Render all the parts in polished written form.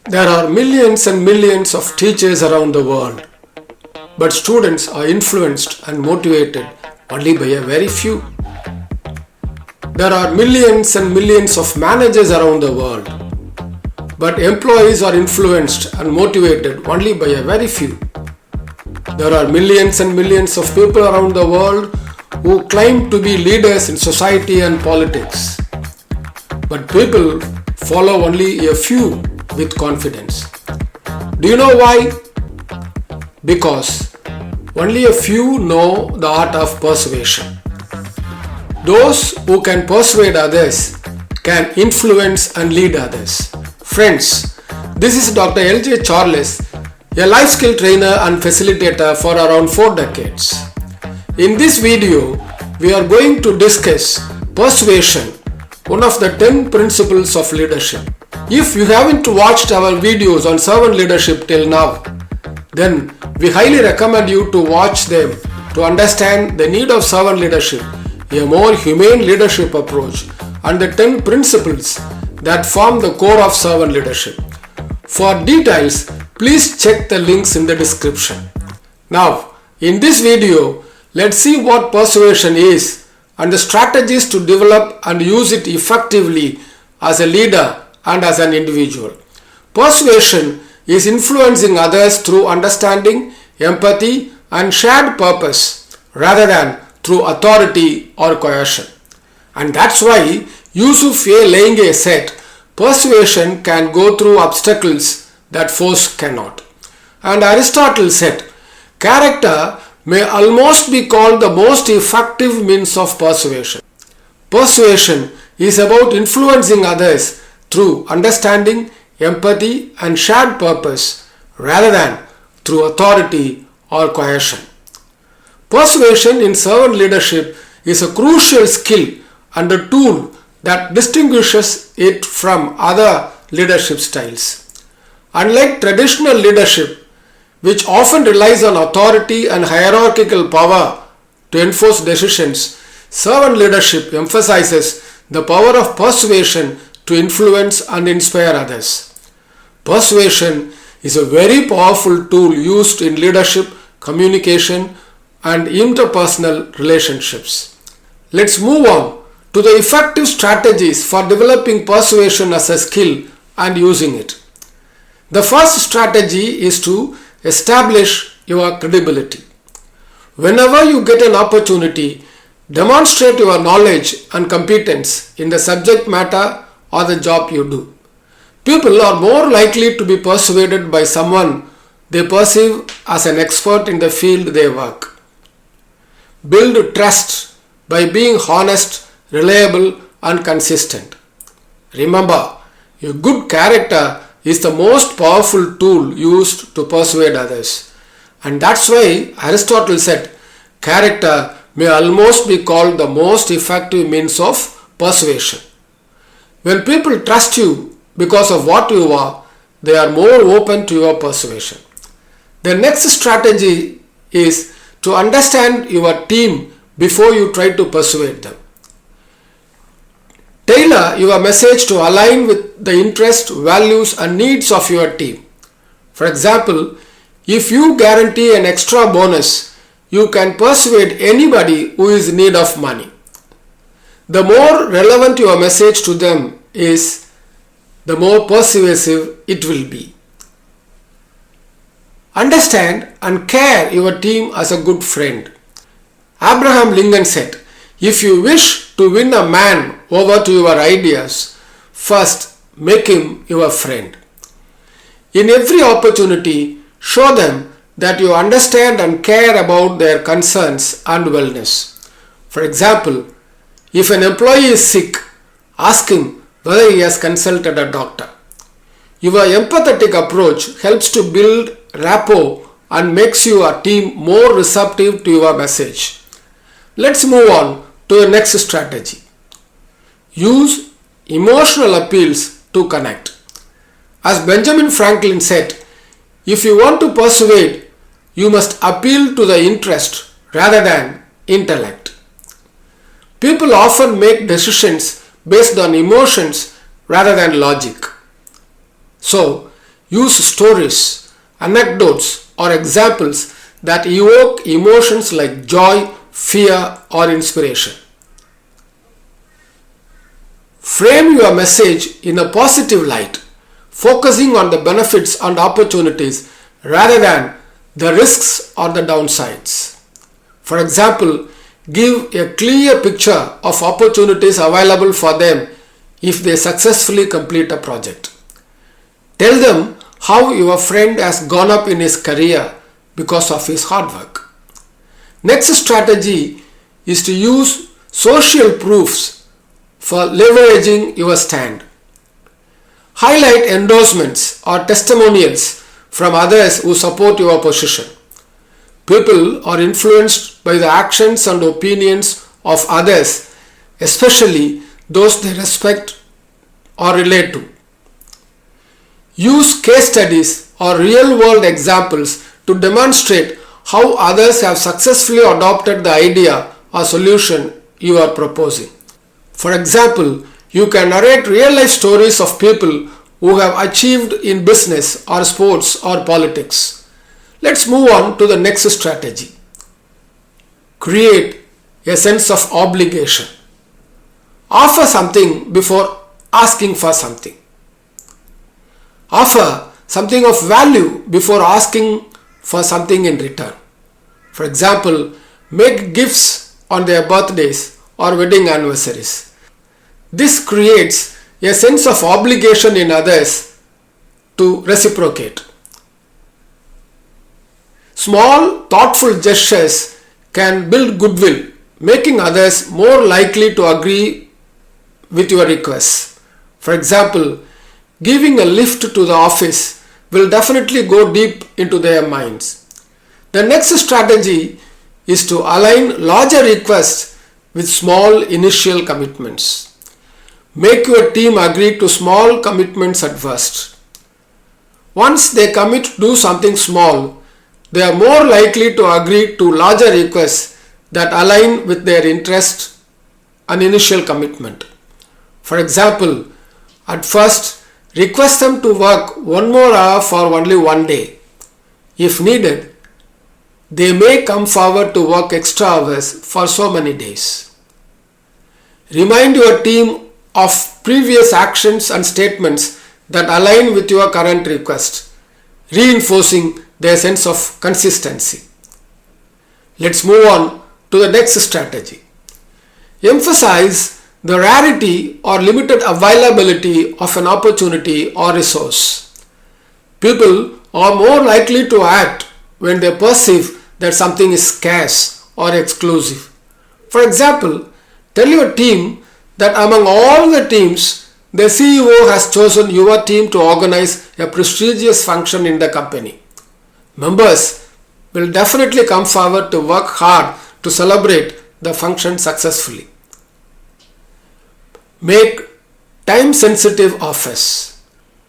There are millions and millions of teachers around the world, but students are influenced and motivated only by a very few. There are millions and millions of managers around the world, but employees are influenced and motivated only by a very few. There are millions and millions of people around the world who claim to be leaders in society and politics, but people follow only a few with confidence. Do you know why? Because only a few know the art of persuasion. Those who can persuade others can influence and lead others. Friends, this is Dr. L.J. Charles, a life skill trainer and facilitator for around 4 decades. In this video, we are going to discuss persuasion, one of the 10 principles of leadership. If you haven't watched our videos on servant leadership till now, then we highly recommend you to watch them to understand the need of servant leadership, a more humane leadership approach, and the 10 principles that form the core of servant leadership. For details, please check the links in the description. Now, in this video, let's see what persuasion is and the strategies to develop and use it effectively as a leader and as an individual. Persuasion is influencing others through understanding, empathy, and shared purpose rather than through authority or coercion. And that's why Yusuf A. Lenge said, persuasion can go through obstacles that force cannot. And Aristotle said, character may almost be called the most effective means of persuasion. Persuasion is about influencing others through understanding, empathy, and shared purpose rather than through authority or coercion. Persuasion in servant leadership is a crucial skill and a tool that distinguishes it from other leadership styles. Unlike traditional leadership, which often relies on authority and hierarchical power to enforce decisions, servant leadership emphasizes the power of persuasion to influence and inspire others. Persuasion is a very powerful tool used in leadership, communication, and interpersonal relationships. Let's move on to the effective strategies for developing persuasion as a skill and using it. The first strategy is to establish your credibility. Whenever you get an opportunity, demonstrate your knowledge and competence in the subject matter or the job you do. People are more likely to be persuaded by someone they perceive as an expert in the field they work. Build trust by being honest, reliable, and consistent. Remember, a good character is the most powerful tool used to persuade others. And that's why Aristotle said, character may almost be called the most effective means of persuasion. When people trust you because of what you are, they are more open to your persuasion. The next strategy is to understand your team before you try to persuade them. Tailor your message to align with the interests, values, and needs of your team. For example, if you guarantee an extra bonus, you can persuade anybody who is in need of money. The more relevant your message to them is, the more persuasive it will be. Understand and care your team as a good friend. Abraham Lincoln said, if you wish to win a man over to your ideas, first make him your friend. In every opportunity, show them that you understand and care about their concerns and wellness. For example, if an employee is sick, ask him whether he has consulted a doctor. Your empathetic approach helps to build rapport and makes your team more receptive to your message. Let's move on to the next strategy. Use emotional appeals to connect. As Benjamin Franklin said, if you want to persuade, you must appeal to the interest rather than intellect. People often make decisions based on emotions rather than logic. So, Use stories, anecdotes, or examples that evoke emotions like joy, fear, or inspiration. Frame your message in a positive light, focusing on the benefits and opportunities rather than the risks or the downsides. For example, give a clear picture of opportunities available for them if they successfully complete a project. Tell them how your friend has gone up in his career because of his hard work. Next strategy is to use social proofs for leveraging your stand. Highlight endorsements or testimonials from others who support your position. People are influenced by the actions and opinions of others, especially those they respect or relate to. Use case studies or real-world examples to demonstrate how others have successfully adopted the idea or solution you are proposing. For example, you can narrate real-life stories of people who have achieved in business or sports or politics. Let's move on to the next strategy. Create a sense of obligation. Offer something before asking for something. Offer something of value before asking for something in return. For example, make gifts on their birthdays or wedding anniversaries. This creates a sense of obligation in others to reciprocate. Small, thoughtful gestures can build goodwill, making others more likely to agree with your requests. For example, giving a lift to the office will definitely go deep into their minds. The next strategy is to align larger requests with small initial commitments. Make your team agree to small commitments at first. Once they commit to do something small, they are more likely to agree to larger requests that align with their interest and initial commitment. For example, at first, request them to work one more hour for only one day. If needed, they may come forward to work extra hours for so many days. Remind your team of previous actions and statements that align with your current request, reinforcing their sense of consistency. Let's move on to the next strategy. Emphasize the rarity or limited availability of an opportunity or resource. People are more likely to act when they perceive that something is scarce or exclusive. For example, tell your team that among all the teams, the CEO has chosen your team to organize a prestigious function in the company. Members will definitely come forward to work hard to celebrate the function successfully. Make time-sensitive offers.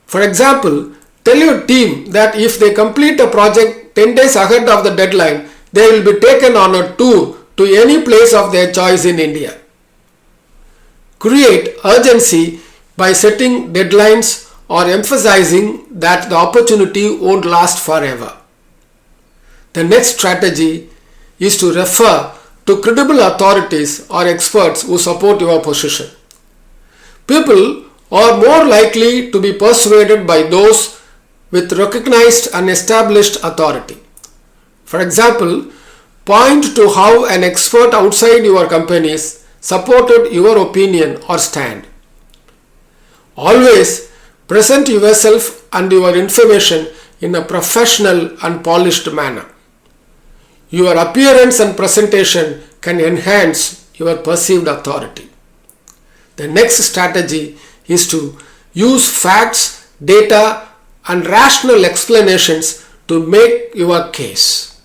For example, tell your team that if they complete a project 10 days ahead of the deadline, they will be taken on a tour to any place of their choice in India. Create urgency by setting deadlines or emphasizing that the opportunity won't last forever. The next strategy is to refer to credible authorities or experts who support your position. People are more likely to be persuaded by those with recognized and established authority. For example, point to how an expert outside your company supported your opinion or stand. Always present yourself and your information in a professional and polished manner. Your appearance and presentation can enhance your perceived authority. The next strategy is to use facts, data, and rational explanations to make your case.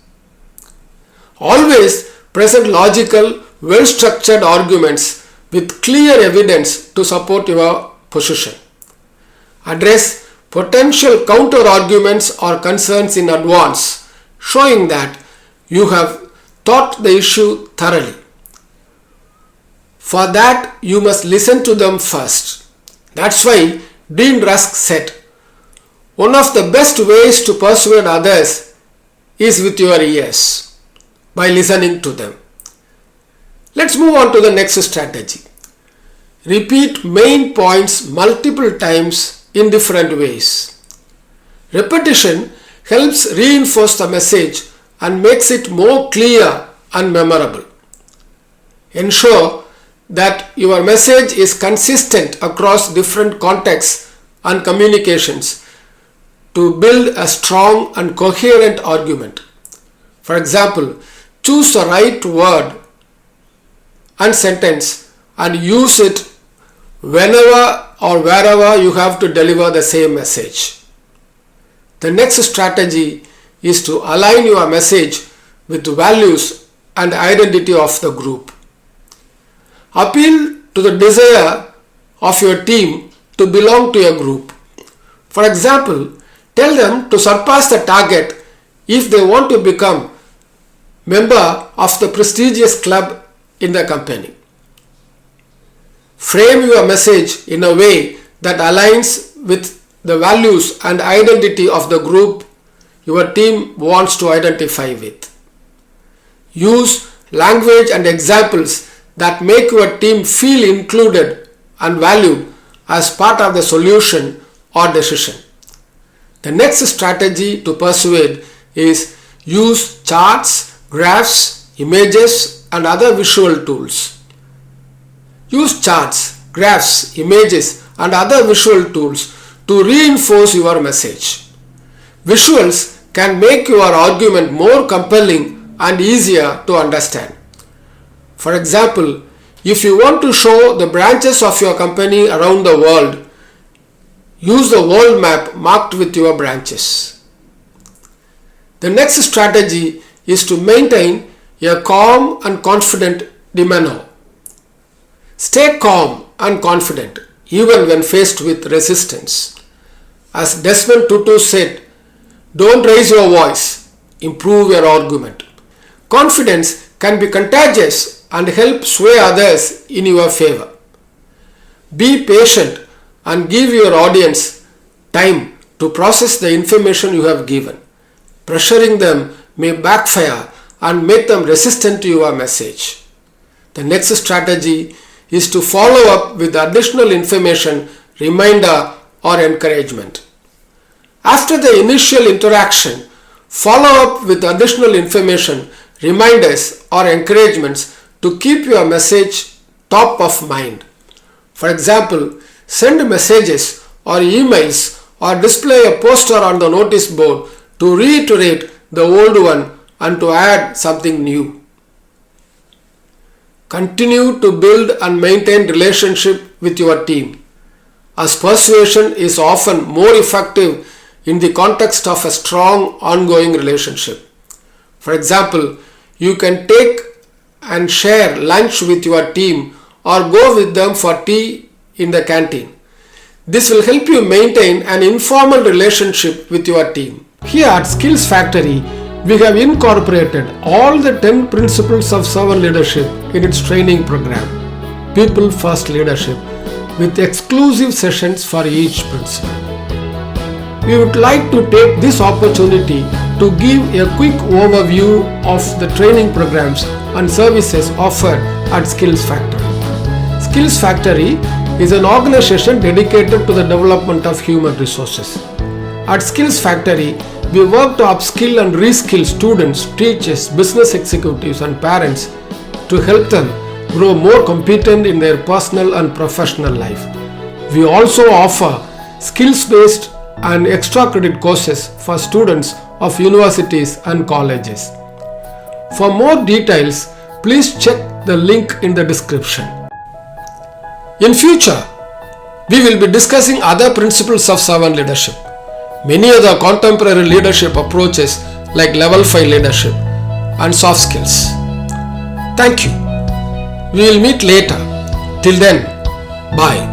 Always present logical, well-structured arguments with clear evidence to support your position. Address potential counter-arguments or concerns in advance, showing that you have thought the issue thoroughly. For that, you must listen to them first. That's why Dean Rusk said, One of the best ways to persuade others is with your ears, by listening to them. Let's move on to the next strategy. Repeat main points multiple times in different ways. Repetition helps reinforce the message and makes it more clear and memorable. Ensure that your message is consistent across different contexts and communications to build a strong and coherent argument. For example, choose the right word and sentence and use it whenever or wherever you have to deliver the same message. The next strategy is to align your message with the values and identity of the group. Appeal to the desire of your team to belong to a group. For example, tell them to surpass the target if they want to become member of the prestigious club in the company. Frame your message in a way that aligns with the values and identity of the group your team wants to identify with. Use language and examples that make your team feel included and valued as part of the solution or decision. The next strategy to persuade is use charts, graphs, images, and other visual tools. Use charts, graphs, images, and other visual tools to reinforce your message. Visuals can make your argument more compelling and easier to understand. For example, if you want to show the branches of your company around the world, use the world map marked with your branches. The next strategy is to maintain a calm and confident demeanor. Stay calm and confident even when faced with resistance. As Desmond Tutu said, don't raise your voice, improve your argument. Confidence can be contagious and help sway others in your favor. Be patient and give your audience time to process the information you have given. Pressuring them may backfire and make them resistant to your message. The next strategy is to follow up with additional information, reminder, or encouragement. After the initial interaction, follow up with additional information, reminders, or encouragements to keep your message top of mind. For example, send messages or emails or display a poster on the notice board to reiterate the old one and to add something new. Continue to build and maintain relationship with your team, as persuasion is often more effective in the context of a strong ongoing relationship. For example, you can take and share lunch with your team or go with them for tea in the canteen. This will help you maintain an informal relationship with your team. Here at Skills Factory, we have incorporated all the 10 principles of servant leadership in its training program, People First Leadership, with exclusive sessions for each principle. We would like to take this opportunity to give a quick overview of the training programs and services offered at Skills Factory. Skills Factory is an organization dedicated to the development of human resources. At Skills Factory, we work to upskill and reskill students, teachers, business executives, and parents to help them grow more competent in their personal and professional life. We also offer skills-based and extra credit courses for students of universities and colleges. For more details, please check the link in the description. In future, we will be discussing other principles of servant leadership, many other contemporary leadership approaches like level 5 leadership and soft skills. Thank you. We will meet later. Till then, bye.